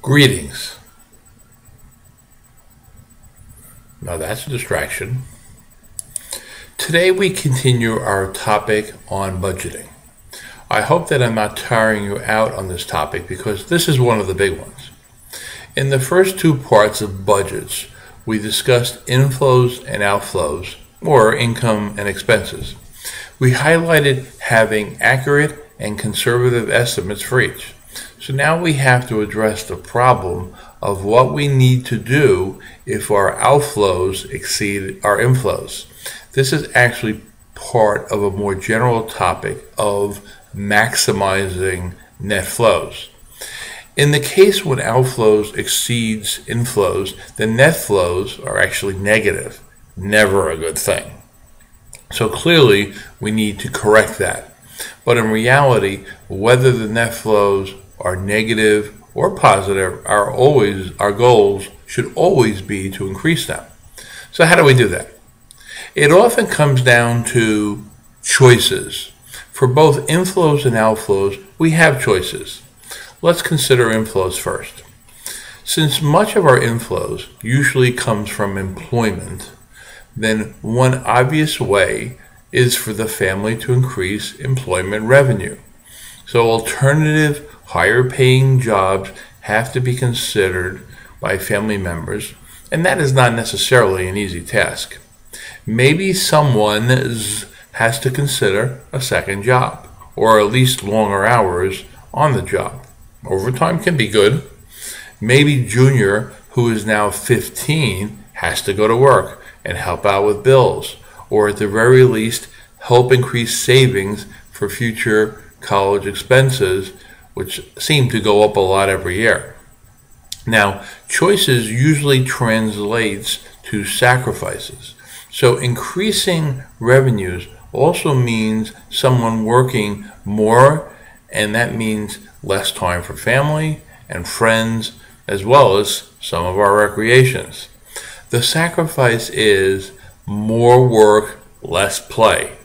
Greetings. Now that's a distraction. Today we continue our topic on budgeting. I hope that I'm not tiring you out on this topic because this is one of the big ones. In the first two parts of budgets, we discussed inflows and outflows, or income and expenses. We highlighted having accurate and conservative estimates for each. So now we have to address the problem of what we need to do if our outflows exceed our inflows. This is actually part of a more general topic of maximizing net flows. In the case when outflows exceeds inflows, the net flows are actually negative, never a good thing. So clearly we need to correct that. But in reality, whether the net flows are negative or positive, our goals should always be to increase them. So how do we do that? It often comes down to choices. For both inflows and outflows, we have choices. Let's consider inflows first. Since much of our inflows usually comes from employment, then one obvious way is for the family to increase employment revenue. So alternative, higher paying jobs have to be considered by family members, and that is not necessarily an easy task. Maybe someone has to consider a second job, or at least longer hours on the job. Overtime can be good. Maybe Junior, who is now 15, has to go to work and help out with bills, or at the very least help increase savings for future college expenses, which seem to go up a lot every year. Now, choices usually translates to sacrifices. So increasing revenues also means someone working more, and that means less time for family and friends, as well as some of our recreations. The sacrifice is more work, less play.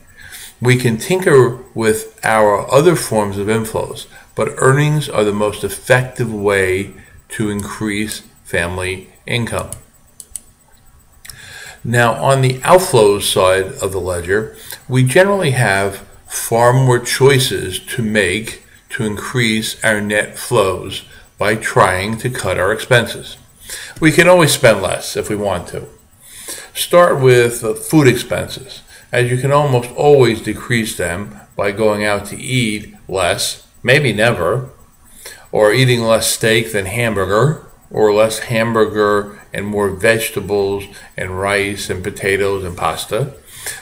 We can tinker with our other forms of inflows, but earnings are the most effective way to increase family income. Now, on the outflows side of the ledger, we generally have far more choices to make to increase our net flows by trying to cut our expenses. We can always spend less if we want to. Start with food expenses, as you can almost always decrease them by going out to eat less, maybe never, or eating less steak than hamburger, or less hamburger and more vegetables and rice and potatoes and pasta.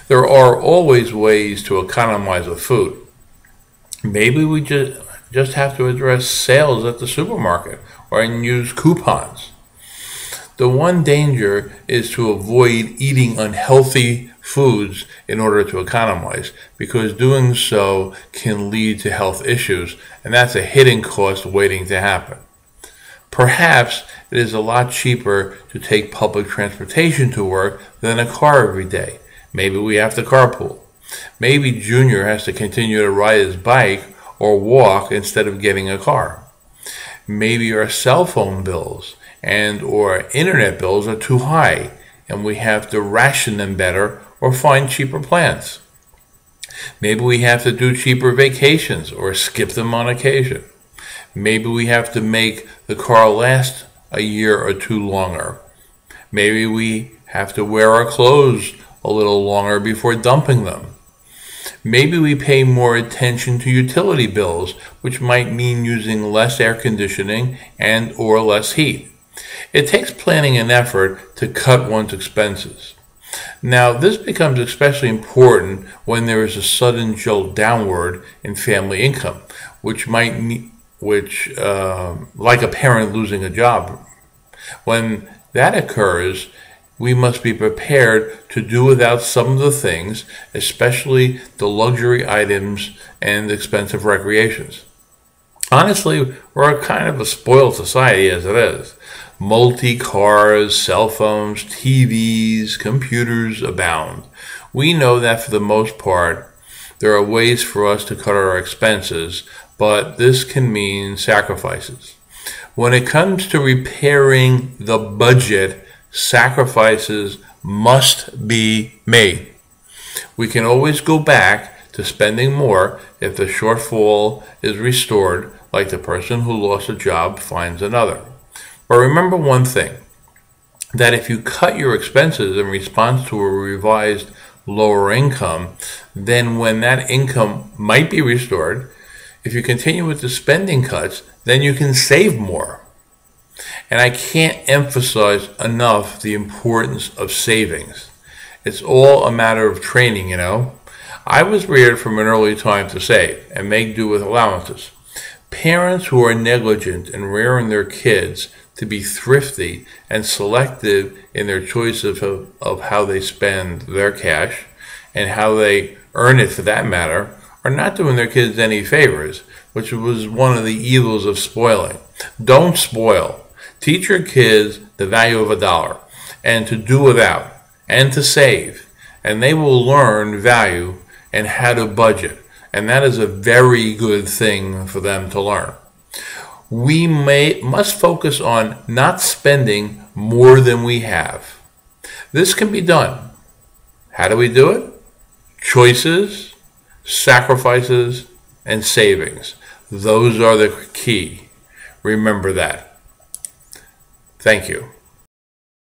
There are always ways to economize with food. Maybe we just have to address sales at the supermarket or use coupons. The one danger is to avoid eating unhealthy foods in order to economize, because doing so can lead to health issues, and that's a hidden cost waiting to happen. Perhaps it is a lot cheaper to take public transportation to work than a car every day. Maybe we have to carpool. Maybe Junior has to continue to ride his bike or walk instead of getting a car. Maybe our cell phone bills and or internet bills are too high, and we have to ration them better or find cheaper plans. Maybe we have to do cheaper vacations or skip them on occasion. Maybe we have to make the car last a year or two longer. Maybe we have to wear our clothes a little longer before dumping them. Maybe we pay more attention to utility bills, which might mean using less air conditioning and or less heat. It takes planning and effort to cut one's expenses. Now, this becomes especially important when there is a sudden jolt downward in family income, like a parent losing a job. When that occurs, we must be prepared to do without some of the things, especially the luxury items and expensive recreations. Honestly, we're kind of a spoiled society as it is. Multi-cars, cell phones, TVs, computers abound. We know that for the most part, there are ways for us to cut our expenses, but this can mean sacrifices. When it comes to repairing the budget, sacrifices must be made. We can always go back to spending more if the shortfall is restored, like the person who lost a job finds another. But remember one thing, that if you cut your expenses in response to a revised lower income, then when that income might be restored, if you continue with the spending cuts, then you can save more. And I can't emphasize enough the importance of savings. It's all a matter of training, you know. I was reared from an early time to save and make do with allowances. Parents who are negligent in rearing their kids to be thrifty and selective in their choice of how they spend their cash and how they earn it for that matter are not doing their kids any favors, which was one of the evils of spoiling. Don't spoil. Teach your kids the value of $1 and to do without and to save, and they will learn value and how to budget, and that is a very good thing for them to learn. We must focus on not spending more than we have. This can be done. How do we do it? Choices, sacrifices, and savings. Those are the key. Remember that. Thank you.